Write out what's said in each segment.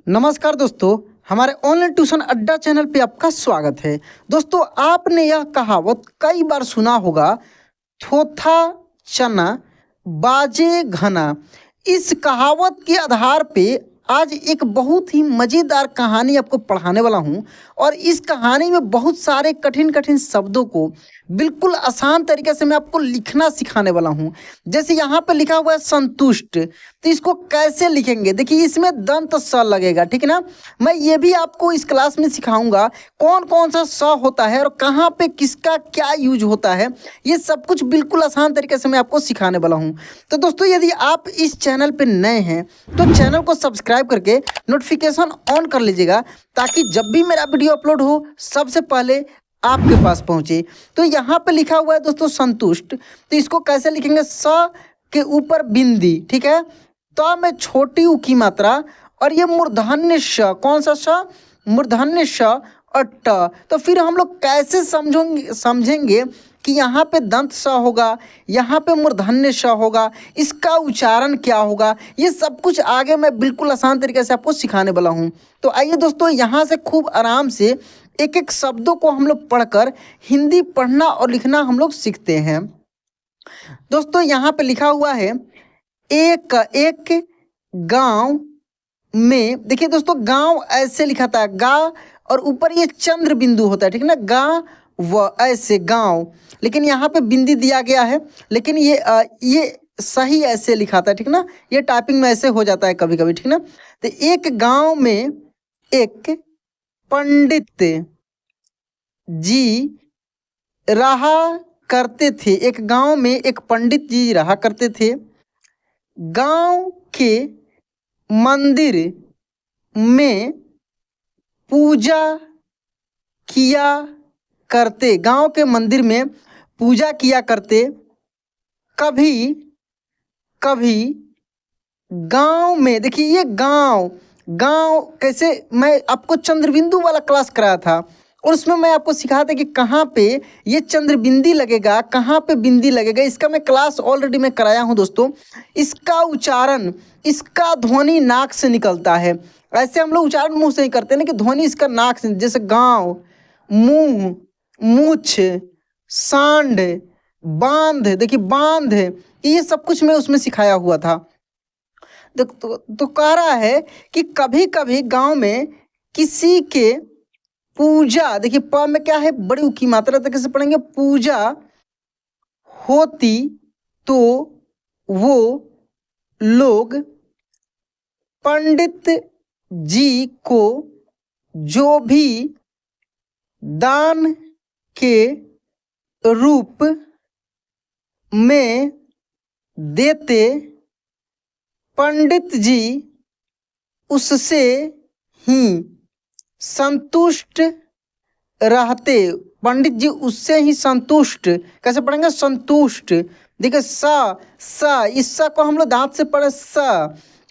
नमस्कार दोस्तों, हमारे ऑनलाइन ट्यूशन अड्डा चैनल पे आपका स्वागत है। दोस्तों, आपने यह कहावत कई बार सुना होगा, थोथा चना बाजे घना। इस कहावत के आधार पे आज एक बहुत ही मज़ेदार कहानी आपको पढ़ाने वाला हूँ और इस कहानी में बहुत सारे कठिन कठिन शब्दों को बिल्कुल आसान तरीके से मैं आपको लिखना सिखाने वाला हूँ। जैसे यहाँ पे लिखा हुआ है संतुष्ट, तो इसको कैसे लिखेंगे? देखिए, इसमें दंत स लगेगा, ठीक है ना। मैं ये भी आपको इस क्लास में सिखाऊंगा कौन कौन सा स होता है और कहाँ पे किसका क्या यूज होता है। ये सब कुछ बिल्कुल आसान तरीके से मैं आपको सिखाने वाला हूँ। तो दोस्तों, यदि आप इस चैनल पे नए हैं तो चैनल को सब्सक्राइब करके नोटिफिकेशन ऑन कर लीजिएगा, ताकि जब भी मेरा वीडियो अपलोड हो सबसे पहले आपके पास पहुंचे। तो यहाँ पे लिखा हुआ है दोस्तों संतुष्ट, तो इसको कैसे लिखेंगे? स के ऊपर बिंदी, ठीक है। त में छोटी ऊ की मात्रा और ये मूर्धन्य श, कौन सा श? मूर्धन्य श और ट। तो फिर हम लोग कैसे समझेंगे कि यहाँ पे दंत स होगा, यहाँ पे मूर्धन्य श होगा, इसका उच्चारण क्या होगा? ये सब कुछ आगे मैं बिल्कुल आसान तरीके से आपको सिखाने वाला हूँ। तो आइए दोस्तों, यहाँ से खूब आराम से एक एक शब्दों को हम लोग पढ़कर हिंदी पढ़ना और लिखना हम लोग सीखते हैं। दोस्तों, यहाँ पे लिखा हुआ है एक एक गांव में। देखिए दोस्तों, गांव ऐसे लिखा था, गा और ऊपर ये चंद्र बिंदु होता है, ठीक है ना। गा व ऐसे गांव, लेकिन यहाँ पे बिंदी दिया गया है, लेकिन ये सही ऐसे लिखा था, ठीक ना। ये टाइपिंग में ऐसे हो जाता है कभी कभी, ठीक ना। तो एक गांव में एक पंडित जी रहा करते थे। एक गांव में एक पंडित जी रहा करते थे। गांव के मंदिर में पूजा किया करते। गांव के मंदिर में पूजा किया करते। कभी कभी गांव में, देखिए ये गांव, गांव कैसे, मैं आपको चंद्रबिंदु वाला क्लास कराया था और उसमें मैं आपको सिखाया था कि कहाँ पे ये चंद्रबिंदी लगेगा, कहाँ पे बिंदी लगेगा। इसका मैं क्लास ऑलरेडी मैं कराया हूँ दोस्तों। इसका उच्चारण, इसका ध्वनि नाक से निकलता है। ऐसे हम लोग उच्चारण मुंह से ही करते हैं ना, कि ध्वनि इसका नाक से, जैसे गांव, मुंह, मूछ, सांड, बांध। देखिए बांध, ये सब कुछ मैं उसमें सिखाया हुआ था। तो कह रहा है कि कभी कभी गांव में किसी के पूजा, देखिए प में क्या है? बड़ी ऊ की मात्रा, तो कैसे पढ़ेंगे? पूजा होती तो वो लोग पंडित जी को जो भी दान के रूप में देते, पंडित जी उससे ही संतुष्ट रहते। पंडित जी उससे ही संतुष्ट, कैसे पढ़ेंगे? संतुष्ट। देखिए स, इस स को हम लोग दांत से पढ़े स,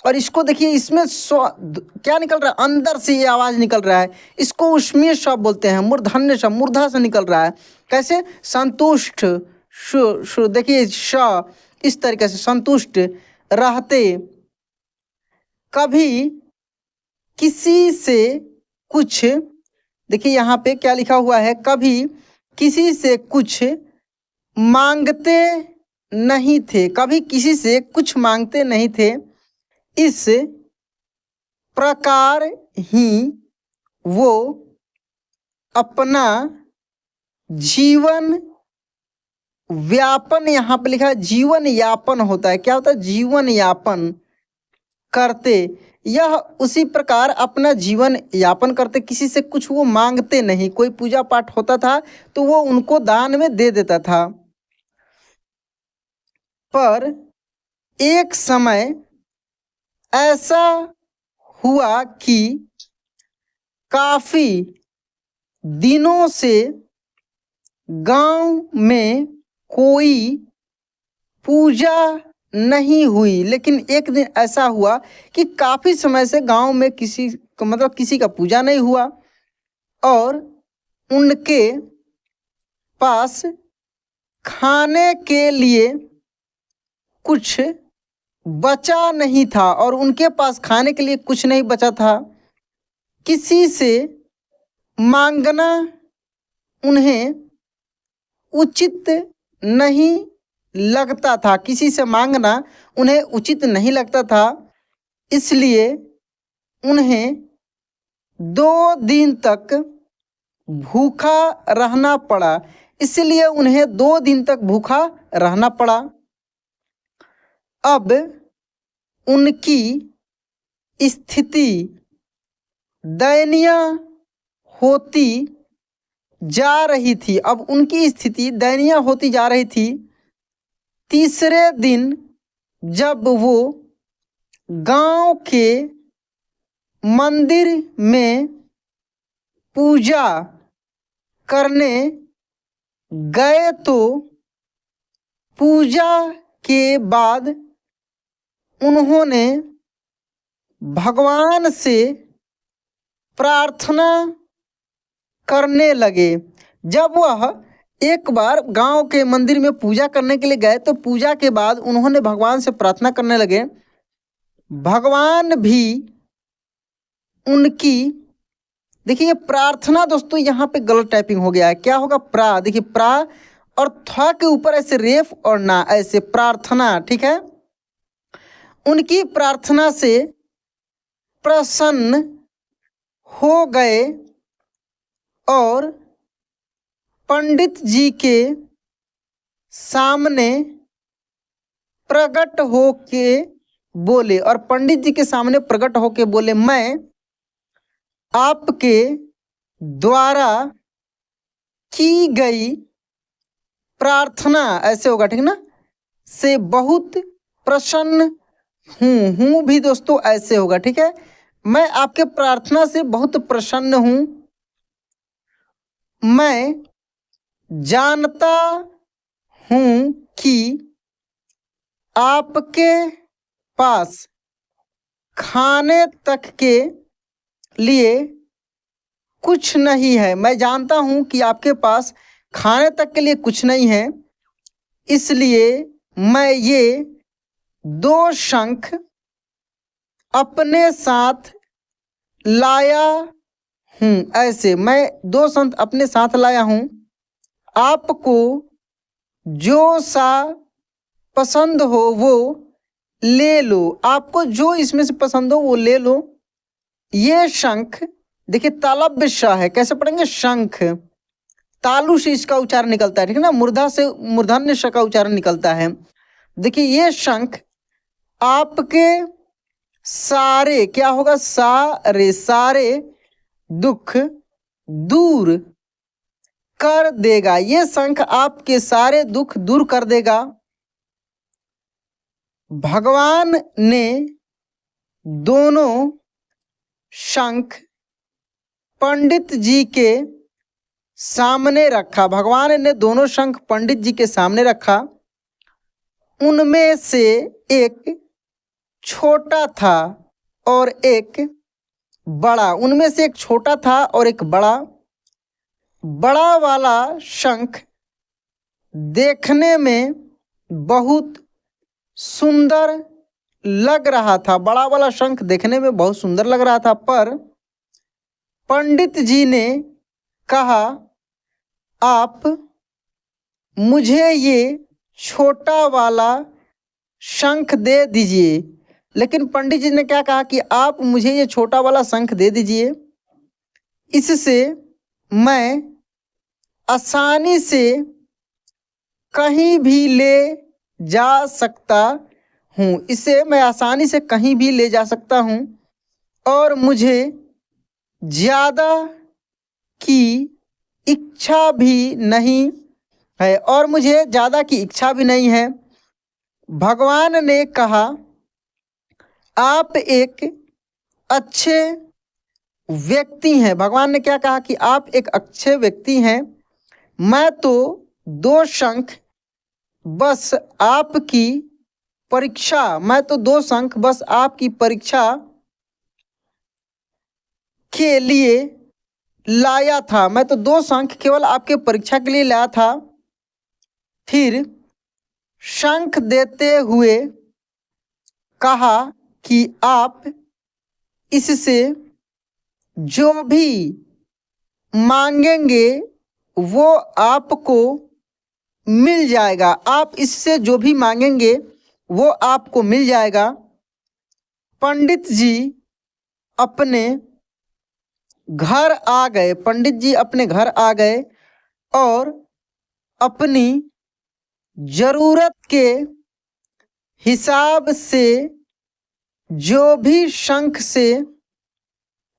और इसको देखिए इसमें क्या निकल रहा है? अंदर से ये आवाज निकल रहा है। इसको उष्मीय श बोलते हैं, मूर्धन्य श, मूर्धा से निकल रहा है। कैसे? संतुष्ट, शु देखिए श, इस तरीके से संतुष्ट रहते। कभी किसी से कुछ, देखिए यहाँ पे क्या लिखा हुआ है? कभी किसी से कुछ मांगते नहीं थे। कभी किसी से कुछ मांगते नहीं थे। इस प्रकार ही वो अपना जीवन व्यापन, यहाँ पे लिखा है जीवन यापन होता है। क्या होता है? जीवन यापन करते। यह उसी प्रकार अपना जीवन यापन करते, किसी से कुछ वो मांगते नहीं। कोई पूजा पाठ होता था तो वो उनको दान में दे देता था। पर एक समय ऐसा हुआ कि काफी दिनों से गांव में कोई पूजा नहीं हुई। लेकिन एक दिन ऐसा हुआ कि काफी समय से गांव में किसी मतलब किसी का पूजा नहीं हुआ और उनके पास खाने के लिए कुछ बचा नहीं था, और उनके पास खाने के लिए कुछ नहीं बचा था। किसी से मांगना उन्हें उचित नहीं लगता था। किसी से मांगना उन्हें उचित नहीं लगता था, इसलिए उन्हें 2 दिन तक भूखा रहना पड़ा। इसलिए उन्हें 2 दिन तक भूखा रहना पड़ा। अब उनकी स्थिति दयनीय होती जा रही थी। अब उनकी स्थिति दयनीय होती जा रही थी। तीसरे दिन जब वो गांव के मंदिर में पूजा करने गए तो पूजा के बाद उन्होंने भगवान से प्रार्थना करने लगे। जब वह एक बार गांव के मंदिर में पूजा करने के लिए गए तो पूजा के बाद उन्होंने भगवान से प्रार्थना करने लगे। भगवान भी उनकी, देखिए ये प्रार्थना दोस्तों यहाँ पे गलत टाइपिंग हो गया है। क्या होगा? प्रा, देखिए प्रा और था के ऊपर ऐसे रेफ और ना, ऐसे प्रार्थना, ठीक है। उनकी प्रार्थना से प्रसन्न हो गए और पंडित जी के सामने प्रकट होके बोले, और पंडित जी के सामने प्रकट होके बोले, मैं आपके द्वारा की गई प्रार्थना, ऐसे होगा ठीक ना, से बहुत प्रसन्न हूँ भी दोस्तों ऐसे होगा, ठीक है। मैं आपके प्रार्थना से बहुत प्रसन्न हूँ। मैं जानता हूँ कि आपके पास खाने तक के लिए कुछ नहीं है। मैं जानता हूँ कि आपके पास खाने तक के लिए कुछ नहीं है, इसलिए मैं ये 2 शंख अपने साथ लाया हूँ। ऐसे मैं 2 शंख अपने साथ लाया हूँ। आपको जो सा पसंद हो वो ले लो। आपको जो इसमें से पसंद हो वो ले लो। ये शंख, देखिए तालव्य श है, कैसे पढ़ेंगे? शंख, तालु से इसका उच्चारण निकलता है, ठीक है ना। मूर्धा से मूर्धन्य श का उच्चारण निकलता है। देखिए ये शंख आपके सारे, क्या होगा? सारे सारे दुख दूर कर देगा। ये शंख आपके सारे दुख दूर कर देगा। भगवान ने दोनों शंख पंडित जी के सामने रखा। भगवान ने दोनों शंख पंडित जी के सामने रखा। उनमें से एक छोटा था और एक बड़ा। उनमें से एक छोटा था और एक बड़ा। बड़ा वाला शंख देखने में बहुत सुंदर लग रहा था। बड़ा वाला शंख देखने में बहुत सुंदर लग रहा था, पर पंडित जी ने कहा, आप मुझे ये छोटा वाला शंख दे दीजिए। लेकिन पंडित जी ने क्या कहा कि आप मुझे ये छोटा वाला शंख दे दीजिए, इससे मैं आसानी से कहीं भी ले जा सकता हूँ। इसे मैं आसानी से कहीं भी ले जा सकता हूँ और मुझे ज़्यादा की इच्छा भी नहीं है, और मुझे ज़्यादा की इच्छा भी नहीं है। भगवान ने कहा, आप एक अच्छे व्यक्ति हैं। भगवान ने क्या कहा कि आप एक अच्छे व्यक्ति हैं। मैं तो 2 शंख बस आपकी परीक्षा, मैं तो 2 शंख बस आपकी परीक्षा के लिए लाया था। मैं तो 2 शंख केवल आपके परीक्षा के लिए लाया था। फिर शंख देते हुए कहा कि आप इससे जो भी मांगेंगे वो आपको मिल जाएगा। आप इससे जो भी मांगेंगे वो आपको मिल जाएगा। पंडित जी अपने घर आ गए। पंडित जी अपने घर आ गए और अपनी जरूरत के हिसाब से जो भी शंख से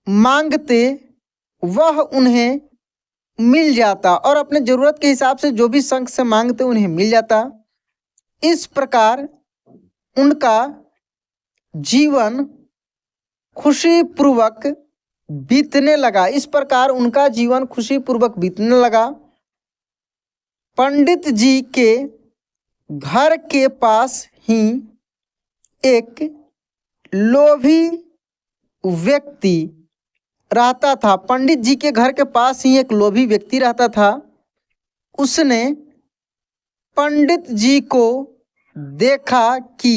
मांगते वह उन्हें मिल जाता, और अपने जरूरत के हिसाब से जो भी शंख से मांगते उन्हें मिल जाता। इस प्रकार उनका जीवन खुशीपूर्वक बीतने लगा। इस प्रकार उनका जीवन खुशीपूर्वक बीतने लगा। पंडित जी के घर के पास ही एक लोभी व्यक्ति रहता था। पंडित जी के घर के पास ही एक लोभी व्यक्ति रहता था। उसने पंडित जी को देखा कि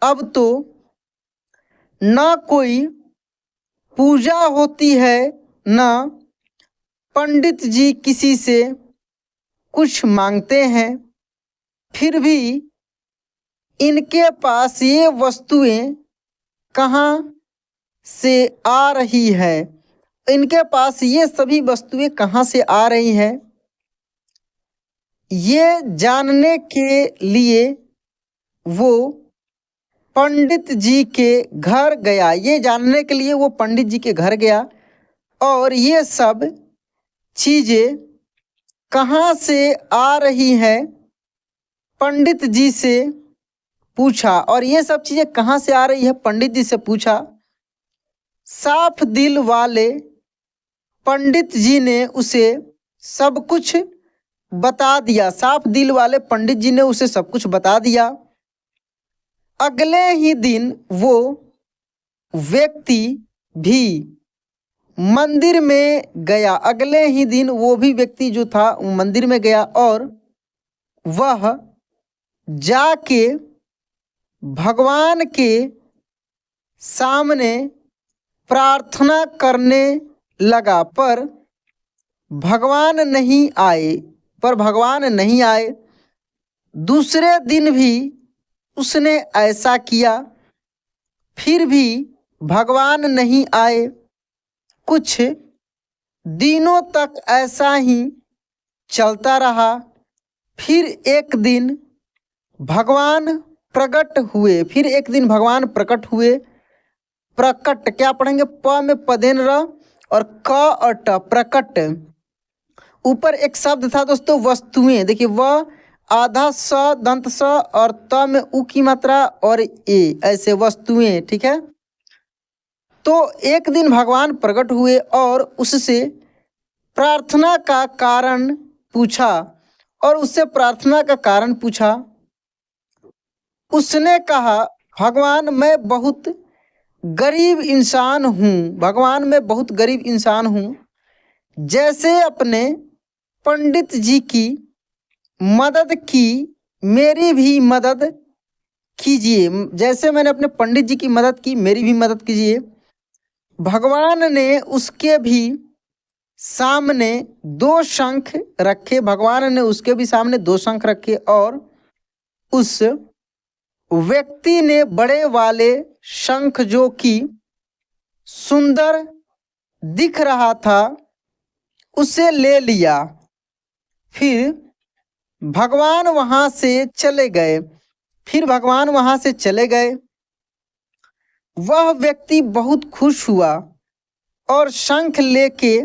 अब तो न कोई पूजा होती है, न पंडित जी किसी से कुछ मांगते हैं, फिर भी इनके पास ये वस्तुएं कहाँ से आ रही है, इनके पास ये सभी वस्तुएं कहाँ से आ रही हैं, ये जानने के लिए वो पंडित जी के घर गया। ये जानने के लिए वो पंडित जी के घर गया और ये सब चीज़ें कहाँ से आ रही हैं पंडित जी से पूछा। और ये सब चीज़ें कहाँ से आ रही है पंडित जी से पूछा। साफ दिल वाले पंडित जी ने उसे सब कुछ बता दिया। साफ दिल वाले पंडित जी ने उसे सब कुछ बता दिया। अगले ही दिन वो व्यक्ति भी मंदिर में गया। अगले ही दिन वो भी व्यक्ति जो था वो मंदिर में गया और वह जाके भगवान के सामने प्रार्थना करने लगा, पर भगवान नहीं आए। दूसरे दिन भी उसने ऐसा किया, फिर भी भगवान नहीं आए। कुछ दिनों तक ऐसा ही चलता रहा। फिर एक दिन भगवान प्रकट हुए। प्रकट क्या पढ़ेंगे? प में पदेन र और क और ट, प्रकट। ऊपर एक शब्द था दोस्तों वस्तुएं। देखिए व आधा स दंत स और त में उ की मात्रा और ए, ऐसे वस्तुएं। ठीक है। तो एक दिन भगवान प्रकट हुए और उससे प्रार्थना का कारण पूछा। उसने कहा भगवान मैं बहुत गरीब इंसान हूँ। जैसे अपने पंडित जी की मदद की मेरी भी मदद कीजिए। जैसे मैंने अपने पंडित जी की मदद की मेरी भी मदद कीजिए। भगवान ने उसके भी सामने दो शंख रखे और उस व्यक्ति ने बड़े वाले शंख जो कि सुंदर दिख रहा था उसे ले लिया। फिर भगवान वहाँ से चले गए। वह व्यक्ति बहुत खुश हुआ और शंख लेके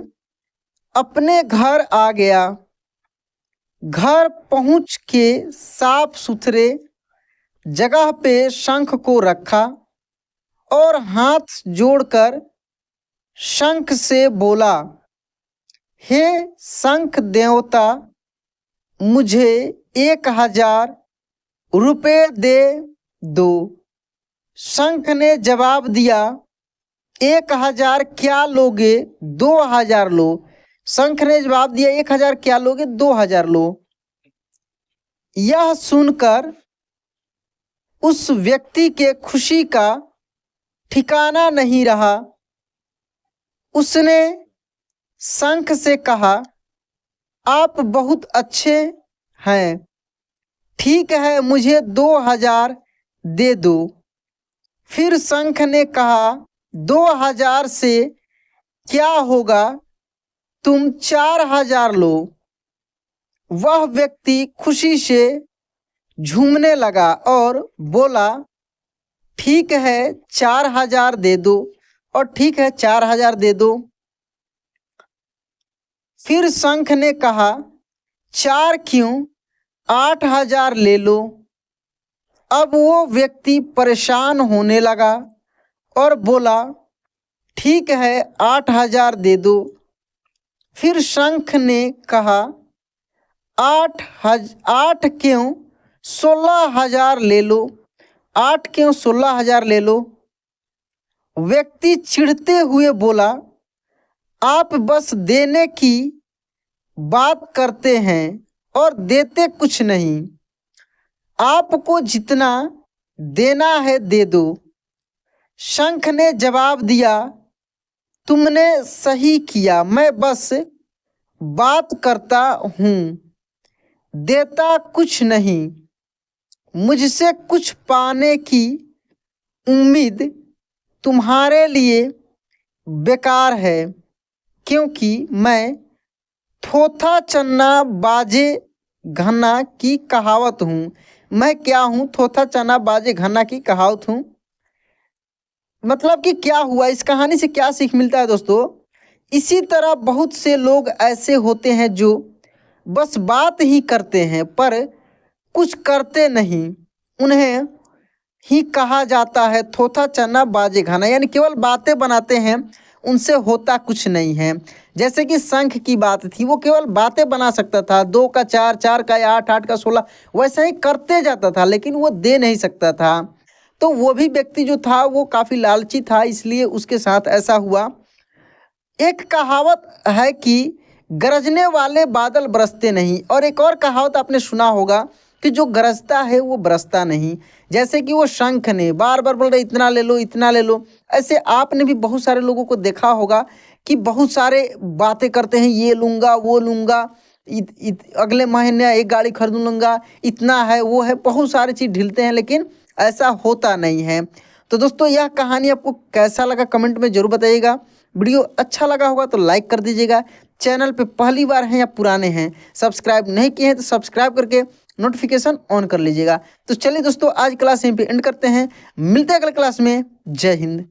अपने घर आ गया। घर पहुँच के साफ सुथरे जगह पे शंख को रखा और हाथ जोड़कर शंख से बोला, हे शंख देवता मुझे 1000 रुपये दे दो। शंख ने जवाब दिया, 1000 क्या लोगे? 2000 लो। शंख ने जवाब दिया, 1000 क्या लोगे? 2000 लो। यह सुनकर उस व्यक्ति के खुशी का ठिकाना नहीं रहा। उसने शंख से कहा, आप बहुत अच्छे हैं, ठीक है मुझे 2000 दे दो। फिर शंख ने कहा, 2000 से क्या होगा, तुम 4000 लो। वह व्यक्ति खुशी से झूमने लगा और बोला, ठीक है 4000 दे दो, और ठीक है 4000 दे दो। फिर शंख ने कहा, 4 क्यों, 8000 ले लो। अब वो व्यक्ति परेशान होने लगा और बोला, ठीक है 8000 दे दो। फिर शंख ने कहा, 8 क्यों, 16000 ले लो। 8 क्यों, 16000 ले लो। व्यक्ति चिढ़ते हुए बोला, आप बस देने की बात करते हैं और देते कुछ नहीं। आपको जितना देना है दे दो। शंख ने जवाब दिया, तुमने सही किया, मैं बस बात करता हूँ, देता कुछ नहीं। मुझसे कुछ पाने की उम्मीद तुम्हारे लिए बेकार है, क्योंकि मैं थोथा चन्ना बाजे घना की कहावत हूँ। मैं क्या हूँ, थोथा चना बाजे घना की कहावत हूँ। मतलब कि क्या हुआ, इस कहानी से क्या सीख मिलता है दोस्तों। इसी तरह बहुत से लोग ऐसे होते हैं जो बस बात ही करते हैं पर कुछ करते नहीं। उन्हें ही कहा जाता है थोथा चना बाजे घाना, यानी केवल बातें बनाते हैं, उनसे होता कुछ नहीं है। जैसे कि शंख की बात थी, वो केवल बातें बना सकता था, 2 का 4, 4 का 8, 8 का 16, वैसा ही करते जाता था, लेकिन वो दे नहीं सकता था। तो वो भी व्यक्ति जो था वो काफ़ी लालची था, इसलिए उसके साथ ऐसा हुआ। एक कहावत है कि गरजने वाले बादल बरसते नहीं, और एक और कहावत आपने सुना होगा कि जो गरजता है वो बरसता नहीं। जैसे कि वो शंख ने बार बार बोल रहे इतना ले लो, इतना ले लो। ऐसे आपने भी बहुत सारे लोगों को देखा होगा कि बहुत सारे बातें करते हैं, ये लूँगा वो लूँगा, अगले महीने एक गाड़ी खरीद लूँगा, इतना है वो है, बहुत सारी चीज़ ढीलते हैं, लेकिन ऐसा होता नहीं है। तो दोस्तों यह कहानी आपको कैसा लगा कमेंट में ज़रूर बताइएगा। वीडियो अच्छा लगा होगा तो लाइक कर दीजिएगा। चैनल पे पहली बार हैं या पुराने हैं, सब्सक्राइब नहीं किए हैं तो सब्सक्राइब करके नोटिफिकेशन ऑन कर लीजिएगा। तो चलिए दोस्तों, आज क्लास यहीं पे एंड करते हैं, मिलते हैं अगले क्लास में। जय हिंद।